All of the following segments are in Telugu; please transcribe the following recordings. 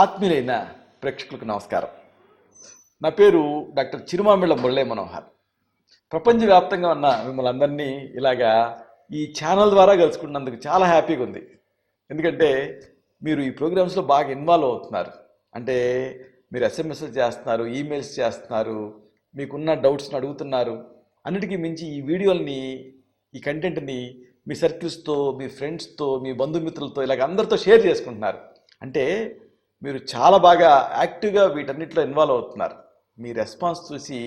ఆత్మీయులైన ప్రేక్షకులకు నమస్కారం. నా పేరు డాక్టర్ చిరుమామిళ్ళ మురళీ మనోహర్. ప్రపంచవ్యాప్తంగా ఉన్న మిమ్మల్ని అందరినీ ఇలాగా ఈ ఛానల్ ద్వారా కలుసుకున్నందుకు చాలా హ్యాపీగా ఉంది. ఎందుకంటే మీరు ఈ ప్రోగ్రామ్స్లో బాగా ఇన్వాల్వ్ అవుతున్నారు. అంటే మీరు ఎస్ఎంఎస్లు చేస్తున్నారు, ఈమెయిల్స్ చేస్తున్నారు, మీకున్న డౌట్స్ని అడుగుతున్నారు. అన్నిటికీ మించి ఈ వీడియోల్ని, ఈ కంటెంట్ని మీ సర్కిల్స్తో, మీ ఫ్రెండ్స్తో, మీ బంధుమిత్రులతో ఇలాగ అందరితో షేర్ చేసుకుంటున్నారు. అంటే మీరు చాలా బాగా యాక్టివ్గా వీటన్నిటిలో ఇన్వాల్వ్ అవుతున్నారు. మీ రెస్పాన్స్ చూసి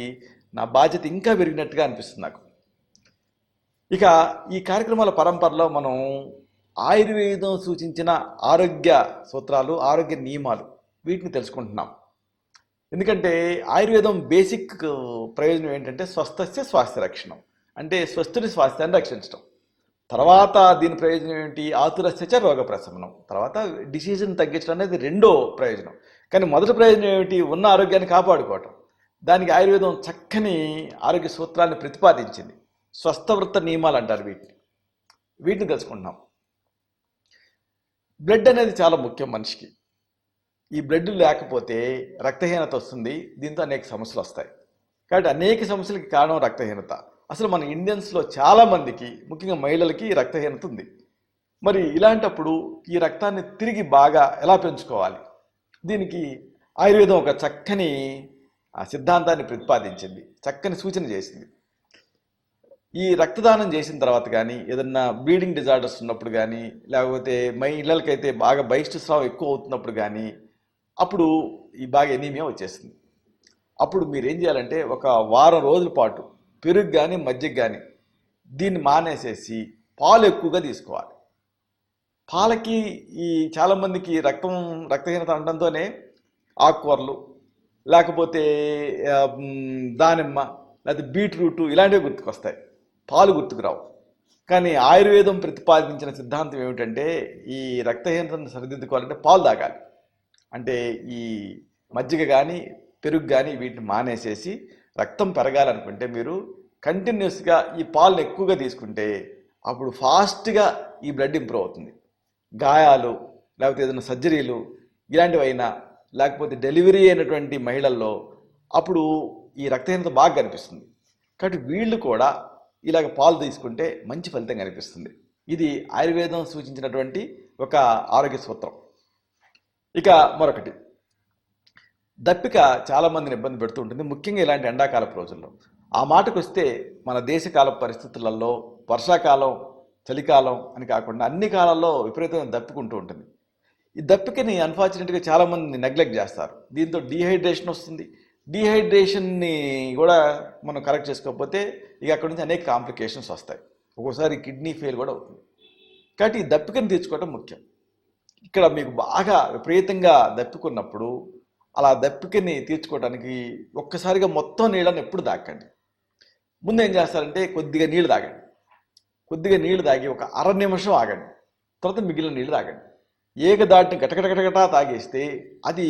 నా బాధ్యత ఇంకా పెరిగినట్టుగా అనిపిస్తుంది నాకు. ఇక ఈ కార్యక్రమాల పరంపరలో మనం ఆయుర్వేదం సూచించిన ఆరోగ్య సూత్రాలు, ఆరోగ్య నియమాలు వీటిని తెలుసుకుంటున్నాం. ఎందుకంటే ఆయుర్వేదం బేసిక్ ప్రయోజనం ఏంటంటే స్వస్థస్య స్వాస్థ్య రక్షణం, అంటే స్వస్థుని స్వాస్థ్యాన్ని రక్షించడం. తర్వాత దీని ప్రయోజనం ఏంటి? ఆతురస్య రోగ ప్రశమనం. తర్వాత డిసీజ్ని తగ్గించడం అనేది రెండో ప్రయోజనం. కానీ మొదటి ప్రయోజనం ఏమిటి? ఉన్న ఆరోగ్యాన్ని కాపాడుకోవటం. దానికి ఆయుర్వేదం చక్కని ఆరోగ్య సూత్రాన్ని ప్రతిపాదించింది. స్వస్థవృత్త నియమాలు అంటారు వీటిని తెలుసుకుంటున్నాం. బ్లడ్ అనేది చాలా ముఖ్యం మనిషికి. ఈ బ్లడ్ లేకపోతే రక్తహీనత వస్తుంది. దీంతో అనేక సమస్యలు వస్తాయి. కాబట్టి అనేక సమస్యలకి కారణం రక్తహీనత. అసలు మన ఇండియన్స్లో చాలామందికి, ముఖ్యంగా మహిళలకి రక్తహీనత ఉంది. మరి ఇలాంటప్పుడు ఈ రక్తాన్ని తిరిగి బాగా ఎలా పెంచుకోవాలి? దీనికి ఆయుర్వేదం ఒక చక్కని సిద్ధాంతాన్ని ప్రతిపాదించింది, చక్కని సూచన చేసింది. ఈ రక్తదానం చేసిన తర్వాత కానీ, ఏదన్నా బ్లీడింగ్ డిజార్డర్స్ ఉన్నప్పుడు కానీ, లేకపోతే మహిళలకైతే బాగా బహిష్టుస్రావం ఎక్కువ అవుతున్నప్పుడు కానీ, అప్పుడు ఈ బాగా ఎనీమియా వచ్చేస్తుంది. అప్పుడు మీరు ఏం చేయాలంటే ఒక వారం రోజుల పాటు పెరుగు కానీ, మజ్జిగ కానీ దీన్ని మానేసేసి పాలు ఎక్కువగా తీసుకోవాలి. పాలకి ఈ చాలామందికి రక్తహీనత అనడంతోనే ఆకుకూరలు, లేకపోతే దానిమ్మ, లేకపోతే బీట్రూటు ఇలాంటివి గుర్తుకొస్తాయి, పాలు గుర్తుకురావు. కానీ ఆయుర్వేదం ప్రతిపాదించిన సిద్ధాంతం ఏమిటంటే ఈ రక్తహీనతను సరిదిద్దుకోవాలంటే పాలు తాగాలి. అంటే ఈ మజ్జిగ కానీ, పెరుగు కానీ వీటిని మానేసేసి రక్తం పెరగాలనుకుంటే మీరు కంటిన్యూస్గా ఈ పాలను ఎక్కువగా తీసుకుంటే అప్పుడు ఫాస్ట్గా ఈ బ్లడ్ ఇంప్రూవ్ అవుతుంది. గాయాలు, లేకపోతే ఏదైనా సర్జరీలు ఇలాంటివైనా, లేకపోతే డెలివరీ అయినటువంటి మహిళల్లో అప్పుడు ఈ రక్తహీనత బాగా కనిపిస్తుంది. కాబట్టి వీళ్ళు కూడా ఇలాగ పాలు తీసుకుంటే మంచి ఫలితం కనిపిస్తుంది. ఇది ఆయుర్వేదం సూచించినటువంటి ఒక ఆరోగ్య సూత్రం. ఇక మరొకటి, దప్పిక చాలామందిని ఇబ్బంది పెడుతూ ఉంటుంది, ముఖ్యంగా ఇలాంటి ఎండాకాలపు రోజుల్లో. ఆ మాటకు వస్తే మన దేశకాల పరిస్థితులలో వర్షాకాలం, చలికాలం అని కాకుండా అన్ని కాలాల్లో విపరీతమైన దప్పికుంటూ ఉంటుంది. ఈ దప్పికని అన్ఫార్చునేట్గా చాలామంది నెగ్లెక్ట్ చేస్తారు. దీంతో డీహైడ్రేషన్ వస్తుంది. డీహైడ్రేషన్ని కూడా మనం కరెక్ట్ చేసుకోకపోతే ఇక అక్కడి నుంచి అనేక కాంప్లికేషన్స్ వస్తాయి. ఒక్కోసారి కిడ్నీ ఫెయిల్ కూడా అవుతుంది. కాబట్టి ఈ దప్పికని తీర్చుకోవడం ముఖ్యం. ఇక్కడ మీకు బాగా విపరీతంగా దప్పికున్నప్పుడు అలా దప్పికని తీర్చుకోవడానికి ఒక్కసారిగా మొత్తం నీళ్ళని ఎప్పుడు తాకండి. ముందు ఏం చేస్తారంటే కొద్దిగా నీళ్ళు తాగండి. కొద్దిగా నీళ్ళు తాగి ఒక అర నిమిషం ఆగండి. తర్వాత మిగిలిన నీళ్ళు తాగండి. ఏకదాటిని గటగటగటగటా తాగేస్తే అది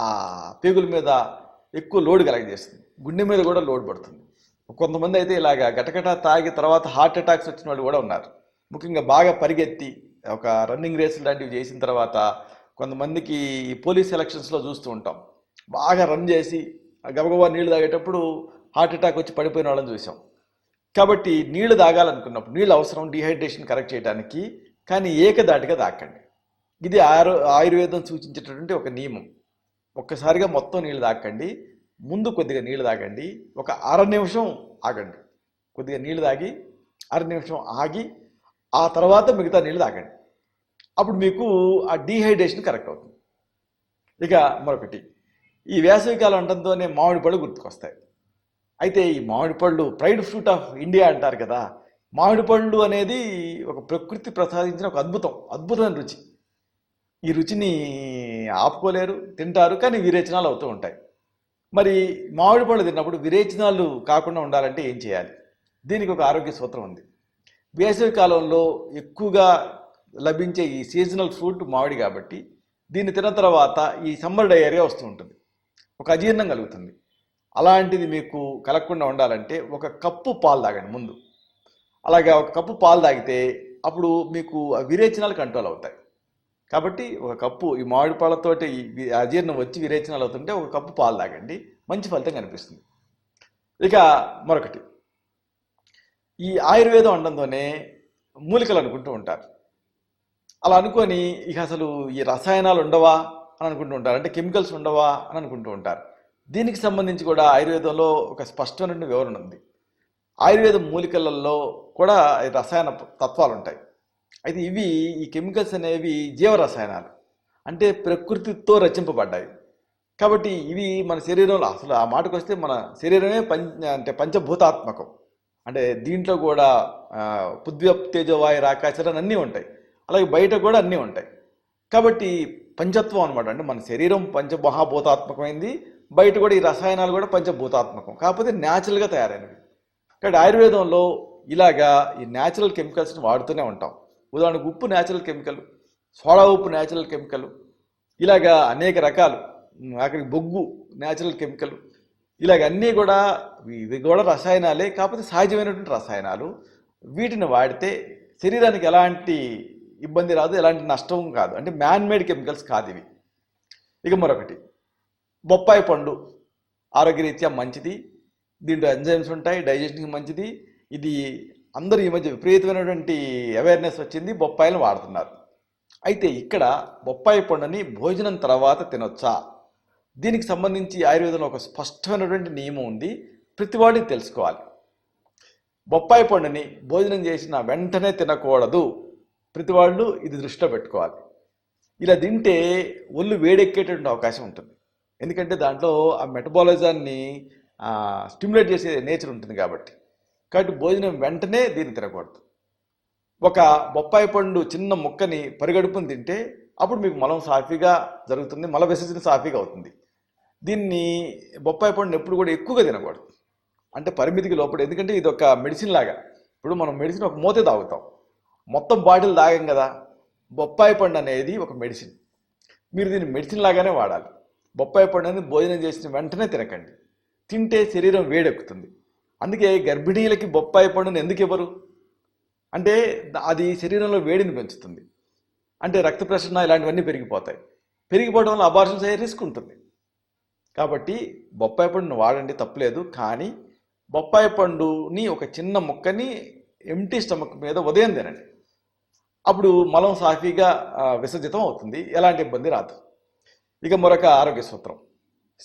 ఆ పేగుల మీద ఎక్కువ లోడ్ కలగజేస్తుంది, గుండె మీద కూడా లోడ్ పడుతుంది. కొంతమంది అయితే ఇలాగా గటగటా తాగి తర్వాత హార్ట్ అటాక్స్ వచ్చిన వాళ్ళు కూడా ఉన్నారు. ముఖ్యంగా బాగా పరిగెత్తి ఒక రన్నింగ్ రేసులు లాంటివి చేసిన తర్వాత కొంతమందికి పోలీస్ ఎలక్షన్స్లో చూస్తూ ఉంటాం, బాగా రన్ చేసి గబగబా నీళ్లు తాగేటప్పుడు హార్ట్ అటాక్ వచ్చి పడిపోయిన వాళ్ళని చూసాం. కాబట్టి నీళ్లు తాగాలనుకున్నప్పుడు నీళ్ళు అవసరం డీహైడ్రేషన్ కరెక్ట్ చేయడానికి, కానీ ఏకదాటిగా తాకండి. ఇది ఆయుర్వేదం సూచించేటటువంటి ఒక నియమం. ఒక్కసారిగా మొత్తం నీళ్ళు తాకండి. ముందు కొద్దిగా నీళ్ళు తాగండి, ఒక అర నిమిషం ఆగండి. కొద్దిగా నీళ్ళు తాగి అర నిమిషం ఆగి ఆ తర్వాత మిగతా నీళ్ళు తాగండి. అప్పుడు మీకు ఆ డీహైడ్రేషన్ కరెక్ట్ అవుతుంది. ఇక మరొకటి, ఈ వేసవికాలం అంటంతోనే మామిడి పళ్ళు గుర్తుకొస్తాయి. అయితే ఈ మామిడి పళ్ళు ప్రైడ్ ఫ్రూట్ ఆఫ్ ఇండియా అంటారు కదా. మామిడి పళ్ళు అనేది ఒక ప్రకృతి ప్రసాదించిన ఒక అద్భుతమైన రుచి. ఈ రుచిని ఆపుకోలేరు, తింటారు, కానీ విరేచనాలు అవుతూ ఉంటాయి. మరి మామిడి పళ్ళు తిన్నప్పుడు విరేచనాలు కాకుండా ఉండాలంటే ఏం చేయాలి? దీనికి ఒక ఆరోగ్య సూత్రం ఉంది. వేసవి కాలంలో ఎక్కువగా లభించే ఈ సీజనల్ ఫ్రూట్ మామిడి కాబట్టి దీన్ని తిన్న తర్వాత ఈ సమ్మర్ డయేరియా వస్తూ ఉంటుంది, ఒక అజీర్ణం కలుగుతుంది. అలాంటిది మీకు కలగకుండా ఉండాలంటే ఒక కప్పు పాలు తాగండి ముందు. అలాగే ఒక కప్పు పాలు తాగితే అప్పుడు మీకు విరేచనాలు కంట్రోల్ అవుతాయి. కాబట్టి ఒక కప్పు ఈ మామిడి పళ్ళతోటి అజీర్ణం వచ్చి విరేచనాలు అవుతుంటే ఒక కప్పు పాలు తాగండి, మంచి ఫలితం కనిపిస్తుంది. ఇక మరొకటి, ఈ ఆయుర్వేదం అనడంతోనే మూలికలు అనుకుంటూ ఉంటారు. అలా అనుకొని ఇక అసలు ఈ రసాయనాలు ఉండవా అని అనుకుంటూ ఉంటారు, అంటే కెమికల్స్ ఉండవా అని అనుకుంటూ ఉంటారు. దీనికి సంబంధించి కూడా ఆయుర్వేదంలో ఒక స్పష్టమైన వివరణ ఉంది. ఆయుర్వేద మూలికలలో కూడా రసాయన తత్వాలు ఉంటాయి. అయితే ఈ కెమికల్స్ అనేవి జీవరసాయనాలు, అంటే ప్రకృతితో రచింపబడ్డాయి. కాబట్టి ఇవి మన శరీరంలో, అసలు ఆ మాటకు వస్తే మన శరీరమే పంచభూతాత్మకం. అంటే దీంట్లో కూడా పృథ్వీ తేజో వాయు ఆకాశాలు అన్నీ ఉంటాయి, అలాగే బయట కూడా అన్నీ ఉంటాయి. కాబట్టి పంచత్వం అనమాట, అంటే మన శరీరం పంచమహాభూతాత్మకమైంది, బయట కూడా ఈ రసాయనాలు కూడా పంచభూతాత్మకం, కాకపోతే న్యాచురల్గా తయారైనవి. కాబట్టి ఆయుర్వేదంలో ఇలాగా ఈ న్యాచురల్ కెమికల్స్ని వాడుతూనే ఉంటాం. ఉదాహరణకు ఉప్పు న్యాచురల్ కెమికల్, సోడా ఉప్పు న్యాచురల్ కెమికల్, ఇలాగా అనేక రకాలు, అక్కడికి బొగ్గు న్యాచురల్ కెమికల్, ఇలాగ అన్నీ కూడా ఇవి కూడా రసాయనాలే, కాకపోతే సహజమైనటువంటి రసాయనాలు. వీటిని వాడితే శరీరానికి ఎలాంటి ఇబ్బంది రాదు, ఎలాంటి నష్టం కాదు, అంటే మ్యాన్ మేడ్ కెమికల్స్ కాదు ఇవి. ఇక మరొకటి, బొప్పాయి పండు ఆరోగ్యరీత్యా మంచిది, దీంట్లో ఎంజైమ్స్ ఉంటాయి, డైజెషన్కి మంచిది. ఇది అందరూ ఈ మధ్య విపరీతమైనటువంటి అవేర్నెస్ వచ్చింది, బొప్పాయిలను వాడుతున్నారు. అయితే ఇక్కడ బొప్పాయి పండుని భోజనం తర్వాత తినొచ్చా? దీనికి సంబంధించి ఆయుర్వేదంలో ఒక స్పష్టమైనటువంటి నియమం ఉంది, ప్రతి వాడిని తెలుసుకోవాలి. బొప్పాయి పండుని భోజనం చేసిన వెంటనే తినకూడదు, ప్రతి వాళ్ళు ఇది దృష్టిలో పెట్టుకోవాలి. ఇలా తింటే ఒళ్ళు వేడెక్కేటువంటి అవకాశం ఉంటుంది, ఎందుకంటే దాంట్లో ఆ మెటబాలిజాన్ని స్టిమ్యులేట్ చేసే నేచర్ ఉంటుంది కాబట్టి భోజనం వెంటనే దీన్ని తినకూడదు. ఒక బొప్పాయి పండు చిన్న ముక్కని పరిగడుపుని తింటే అప్పుడు మీకు మలం సాఫీగా జరుగుతుంది, మల విసర్జన సాఫీగా అవుతుంది. దీన్ని బొప్పాయి పండుని ఎప్పుడు కూడా ఎక్కువగా తినకూడదు, అంటే పరిమితికి లోపల, ఎందుకంటే ఇది ఒక మెడిసిన్ లాగా. ఇప్పుడు మనం మెడిసిన్ ఒక మోతే తాగుతాం, మొత్తం బాటిల్ తాగాం కదా. బొప్పాయి పండు అనేది ఒక మెడిసిన్, మీరు దీన్ని మెడిసిన్ లాగానే వాడాలి. బొప్పాయి పండు అనేది భోజనం చేసిన వెంటనే తినకండి, తింటే శరీరం వేడెక్కుతుంది. అందుకే గర్భిణీలకి బొప్పాయి పండుని ఎందుకు ఇవ్వరు అంటే అది శరీరంలో వేడిని పెంచుతుంది, అంటే రక్త ప్రసరణ ఇలాంటివన్నీ పెరిగిపోతాయి, పెరిగిపోవడం వల్ల అబార్షన్స్ అయ్యే రిస్క్ ఉంటుంది. కాబట్టి బొప్పాయి పండుని వాడండి, తప్పలేదు. కానీ బొప్పాయి పండుని ఒక చిన్న ముక్కని ఎంటీ స్టమక్ మీద ఉదయం తినండి, అప్పుడు మలం సాఫీగా విసర్జితం అవుతుంది, ఎలాంటి ఇబ్బంది రాదు. ఇక మరొక ఆరోగ్య సూత్రం,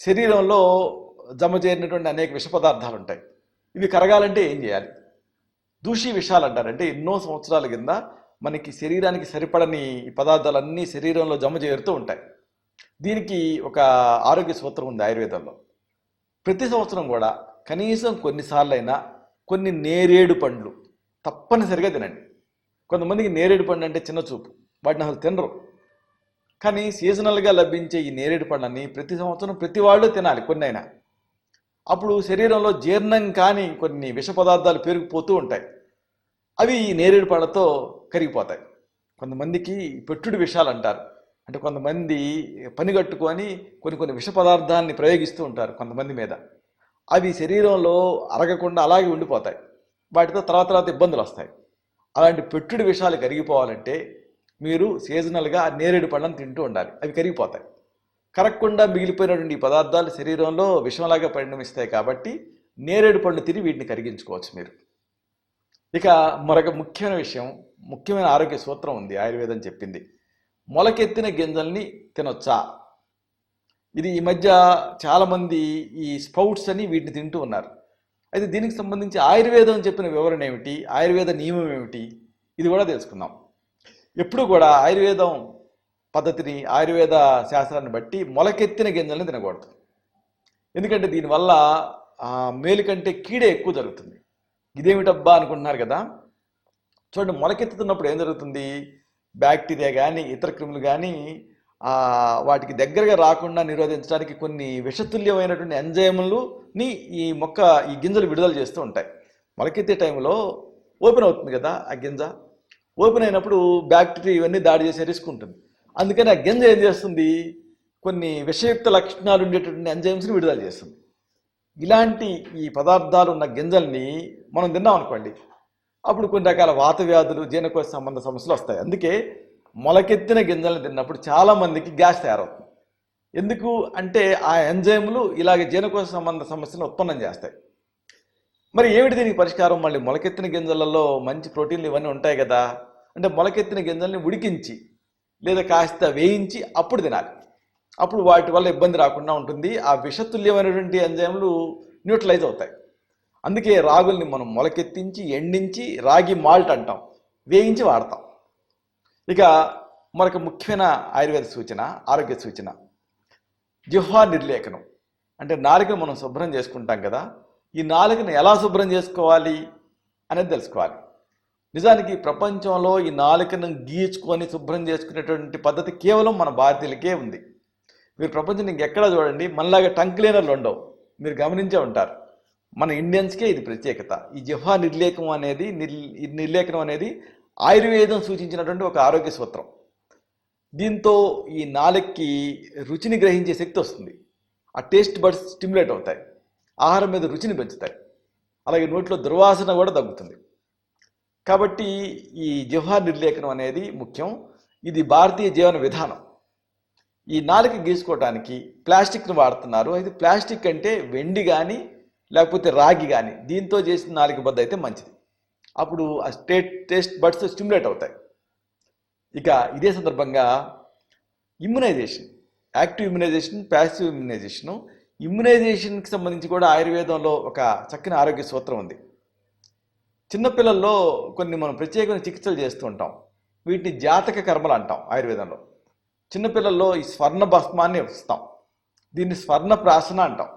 శరీరంలో జమ చేరినటువంటి అనేక విష పదార్థాలు ఉంటాయి, ఇవి కరగాలంటే ఏం చేయాలి? దూషి విషాలు అంటారు, అంటే ఎన్నో సంవత్సరాల కింద మనకి శరీరానికి సరిపడని పదార్థాలన్నీ శరీరంలో జమ చేరుతూ ఉంటాయి. దీనికి ఒక ఆరోగ్య సూత్రం ఉంది ఆయుర్వేదంలో. ప్రతి సంవత్సరం కూడా కనీసం కొన్నిసార్లైనా కొన్ని నేరేడు పండ్లు తప్పనిసరిగా తినండి. కొంతమందికి నేరేడు పండు అంటే చిన్న చూపు, వాటిని అసలు తినరు. కానీ సీజనల్గా లభించే ఈ నేరేడు పండ్లని ప్రతి సంవత్సరం ప్రతి వాళ్ళు తినాలి కొన్నైనా. అప్పుడు శరీరంలో జీర్ణం కాని కొన్ని విష పదార్థాలు పెరిగిపోతూ ఉంటాయి, అవి ఈ నేరేడు పండ్లతో కరిగిపోతాయి. కొంతమందికి పెట్టుడు విషాలు అంటారు, అంటే కొంతమంది పని కట్టుకొని కొన్ని విష పదార్థాలని ప్రయోగిస్తూ ఉంటారు కొంతమంది మీద, అవి శరీరంలో అరగకుండా అలాగే ఉండిపోతాయి, వాటితో తర్వాత ఇబ్బందులు వస్తాయి. అలాంటి పెట్టుడు విషాలు కరిగిపోవాలంటే మీరు సీజనల్గా నేరేడు పండ్లను తింటూ ఉండాలి, అవి కరిగిపోతాయి. కరగకుండా మిగిలిపోయినటువంటి ఈ పదార్థాలు శరీరంలో విషంలాగా పరిణమిస్తాయి, కాబట్టి నేరేడు పండు తిని వీటిని కరిగించుకోవచ్చు మీరు. ఇక మరొక ముఖ్యమైన విషయం, ముఖ్యమైన ఆరోగ్య సూత్రం ఉంది ఆయుర్వేదం చెప్పింది, మొలకెత్తిన గింజల్ని తినొచ్చా? ఇది ఈ మధ్య చాలామంది ఈ స్ప్రౌట్స్ అని వీటిని తింటూ ఉన్నారు. అయితే దీనికి సంబంధించి ఆయుర్వేదం చెప్పిన వివరణ ఏమిటి, ఆయుర్వేద నియమం ఏమిటి, ఇది కూడా తెలుసుకుందాం. ఎప్పుడు కూడా ఆయుర్వేదం పద్ధతిని, ఆయుర్వేద శాస్త్రాన్ని బట్టి మొలకెత్తిన గింజల్ని తినకూడదు, ఎందుకంటే దీనివల్ల మేలు కంటే కీడే ఎక్కువ జరుగుతుంది. ఇదేమిటబ్బా అనుకుంటున్నారు కదా, చూడండి, మొలకెత్తుతున్నప్పుడు ఏం జరుగుతుంది, బ్యాక్టీరియా కానీ ఇతర క్రిములు కానీ వాటికి దగ్గరగా రాకుండా నిరోధించడానికి కొన్ని విషతుల్యమైనటువంటి ఎంజైములని ఈ గింజలు విడుదల చేస్తూ ఉంటాయి. మొలకెత్తే టైంలో ఓపెన్ అవుతుంది కదా ఆ గింజ, ఓపెన్ అయినప్పుడు బ్యాక్టీరియా ఇవన్నీ దాడి చేసే రిస్క్ ఉంటుంది. అందుకని ఆ గింజ ఏం చేస్తుంది, కొన్ని విషయుక్త లక్షణాలు ఉండేటటువంటి ఎంజైమ్స్ని విడుదల చేస్తుంది. ఇలాంటి ఈ పదార్థాలు ఉన్న గింజల్ని మనం తిన్నాం అనుకోండి, అప్పుడు కొన్ని రకాల వాత వ్యాధులు, జీర్ణకోశ సంబంధ సమస్యలు వస్తాయి. అందుకే మొలకెత్తిన గింజలను తిన్నప్పుడు చాలామందికి గ్యాస్ తయారవుతుంది. ఎందుకు అంటే ఆ ఎంజైములు ఇలాగ జీర్ణకోశ సంబంధ సమస్యను ఉత్పన్నం చేస్తాయి. మరి ఏమిటి దీనికి పరిష్కారం? మళ్ళీ మొలకెత్తిన గింజలలో మంచి ప్రోటీన్లు ఇవన్నీ ఉంటాయి కదా. అంటే మొలకెత్తిన గింజల్ని ఉడికించి లేదా కాస్త వేయించి అప్పుడు తినాలి. అప్పుడు వాటి వల్ల ఇబ్బంది రాకుండా ఉంటుంది. ఆ విషతుల్యమైనటువంటి ఎంజైములు న్యూట్రలైజ్ అవుతాయి. అందుకే రాగుల్ని మనం మొలకెత్తించి ఎండించి రాగి మాల్ట్ అంటాం, వేయించి వాడతాం. ఇక మరొక ముఖ్యమైన ఆయుర్వేద సూచన, ఆరోగ్య సూచన, జిహ్వా నిర్లేఖనం. అంటే నాలుకను మనం శుభ్రం చేసుకుంటాం కదా, ఈ నాలుకను ఎలా శుభ్రం చేసుకోవాలి అనేది తెలుసుకోవాలి. నిజానికి ప్రపంచంలో ఈ నాలుకను గీచుకొని శుభ్రం చేసుకునేటువంటి పద్ధతి కేవలం మన భారతీయులకే ఉంది. మీరు ప్రపంచం ఇంకెక్కడా చూడండి మనలాగా టంగ్ క్లీనర్లు ఉండవు. మీరు గమనించే ఉంటారు. మన ఇండియన్స్కే ఇది ప్రత్యేకత. ఈ జిహ్వా నిర్లేఖనం అనేది ఆయుర్వేదం సూచించినటువంటి ఒక ఆరోగ్య సూత్రం. దీంతో ఈ నాలుకకి రుచిని గ్రహించే శక్తి వస్తుంది. ఆ టేస్ట్ బడ్స్ స్టిమ్యులేట్ అవుతాయి, ఆహారం మీద రుచిని పెంచుతాయి. అలాగే నోట్లో దుర్వాసన కూడా తగ్గుతుంది. కాబట్టి ఈ జిహ్వా నిర్లేఖనం అనేది ముఖ్యం. ఇది భారతీయ జీవన విధానం. ఈ నాలుక గీసుకోవడానికి ప్లాస్టిక్ను వాడుతున్నారు. అయితే ప్లాస్టిక్ అంటే వెండి కానీ లేకపోతే రాగి కానీ దీంతో చేసిన నాలుక బద్ద అయితే మంచిది. అప్పుడు ఆ టేస్ట్ బడ్స్ స్టిమ్యులేట్ అవుతాయి. ఇక ఇదే సందర్భంగా ఇమ్యునైజేషన్, యాక్టివ్ ఇమ్యునైజేషన్, ప్యాసివ్ ఇమ్యునైజేషను. ఇమ్యునైజేషన్కి సంబంధించి కూడా ఆయుర్వేదంలో ఒక చక్కని ఆరోగ్య సూత్రం ఉంది. చిన్నపిల్లల్లో కొన్ని మనం ప్రత్యేకమైన చికిత్సలు చేస్తూ ఉంటాం. వీటిని జాతక కర్మలు అంటాం ఆయుర్వేదంలో. చిన్నపిల్లల్లో ఈ స్వర్ణ భస్మాన్ని ఇస్తాం, దీన్ని స్వర్ణ ప్రాశన అంటాం.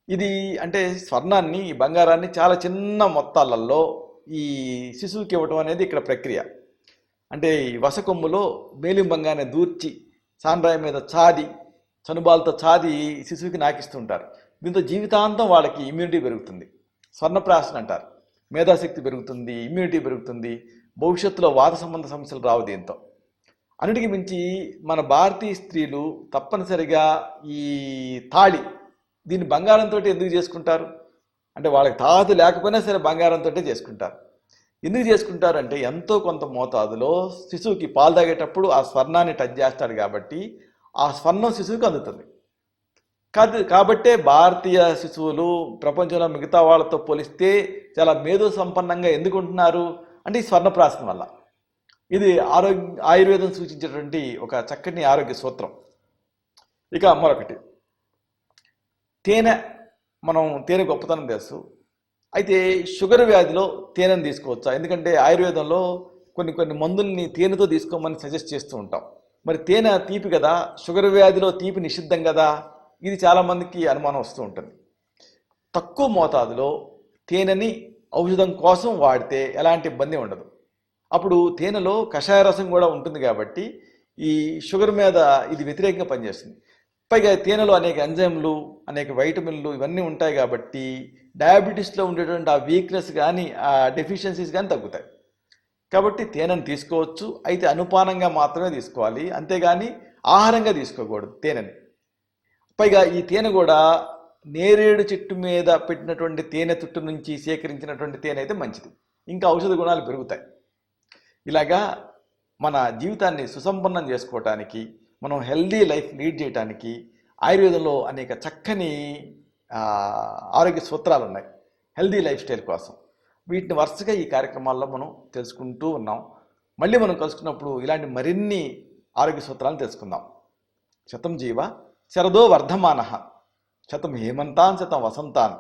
ఇది అంటే స్వర్ణాన్ని, ఈ బంగారాన్ని చాలా చిన్న మొత్తాలలో ఈ శిశువుకి ఇవ్వటం అనేది ఇక్కడ ప్రక్రియ. అంటే ఈ వసకొమ్ములో మేలిం బంగాన్ని దూర్చి సాండ్రాయి మీద చాది, చనుబాలతో చాది శిశువుకి నాకిస్తుంటారు. దీంతో జీవితాంతం వాళ్ళకి ఇమ్యూనిటీ పెరుగుతుంది. స్వర్ణప్రాశన అంటారు. మేధాశక్తి పెరుగుతుంది, ఇమ్యూనిటీ పెరుగుతుంది. భవిష్యత్తులో వాత సంబంధ సమస్యలు రావు దీంతో. అన్నిటికీ మించి మన భారతీయ స్త్రీలు తప్పనిసరిగా ఈ తాళి, దీన్ని బంగారంతో ఎందుకు చేసుకుంటారు అంటే వాళ్ళకి తాహతు లేకపోయినా సరే బంగారంతో చేసుకుంటారు. ఎందుకు చేసుకుంటారంటే ఎంతో కొంత మోతాదులో శిశువుకి పాలు తాగేటప్పుడు ఆ స్వర్ణాన్ని టచ్ చేస్తాడు కాబట్టి ఆ స్వర్ణం శిశువుకి అందుతుంది. కాబట్టే భారతీయ శిశువులు ప్రపంచంలో మిగతా వాళ్ళతో పోలిస్తే చాలా మేధో సంపన్నంగా ఎందుకు ఉంటున్నారు అంటే ఈ స్వర్ణప్రాశన వల్ల. ఇది ఆయుర్వేదం సూచించేటువంటి ఒక చక్కని ఆరోగ్య సూత్రం. ఇక మరొకటి, తేనె. మనం తేనె గొప్పతనం తెలుసు. అయితే షుగర్ వ్యాధిలో తేనెను తీసుకోవచ్చా? ఎందుకంటే ఆయుర్వేదంలో కొన్ని మందుల్ని తేనెతో తీసుకోమని సజెస్ట్ చేస్తూ ఉంటాం. మరి తేనె తీపి కదా, షుగర్ వ్యాధిలో తీపి నిషిద్ధం కదా, ఇది చాలామందికి అనుమానం వస్తూ ఉంటుంది. తక్కువ మోతాదులో తేనెని ఔషధం కోసం వాడితే ఎలాంటి ఇబ్బంది ఉండదు. అప్పుడు తేనెలో కషాయ రసం కూడా ఉంటుంది కాబట్టి ఈ షుగర్ మీద ఇది వ్యతిరేకంగా పనిచేస్తుంది. పైగా తేనెలో అనేక ఎంజైమ్లు, అనేక వైటమిన్లు ఇవన్నీ ఉంటాయి కాబట్టి డయాబెటీస్లో ఉండేటువంటి ఆ వీక్నెస్ కానీ ఆ డెఫిషియన్సీస్ కానీ తగ్గుతాయి. కాబట్టి తేనెను తీసుకోవచ్చు, అయితే అనుపానంగా మాత్రమే తీసుకోవాలి, అంతేగాని ఆహారంగా తీసుకోకూడదు తేనెని. పైగా ఈ తేనె కూడా నేరేడు చెట్టు మీద పెట్టినటువంటి తేనె తుట్టు నుంచి సేకరించినటువంటి తేనె అయితే మంచిది, ఇంకా ఔషధ గుణాలు పెరుగుతాయి. ఇలాగా మన జీవితాన్ని సుసంపన్నం చేసుకోవటానికి, మనం హెల్దీ లైఫ్ లీడ్ చేయడానికి ఆయుర్వేదంలో అనేక చక్కని ఆరోగ్య సూత్రాలు ఉన్నాయి హెల్దీ లైఫ్ స్టైల్ కోసం. వీటిని వరుసగా ఈ కార్యక్రమాల్లో మనం తెలుసుకుంటూ ఉన్నాం. మళ్ళీ మనం కలుసుకున్నప్పుడు ఇలాంటి మరిన్ని ఆరోగ్య సూత్రాలను తెలుసుకుందాం. శతం జీవ శరదో వర్ధమాన, శతం హేమంతాన్ శతం వసంతాన్.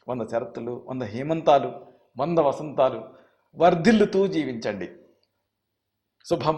100 శరత్తులు, 100 హేమంతాలు, 100 వసంతాలు వర్ధిల్లుతూ జీవించండి. శుభం.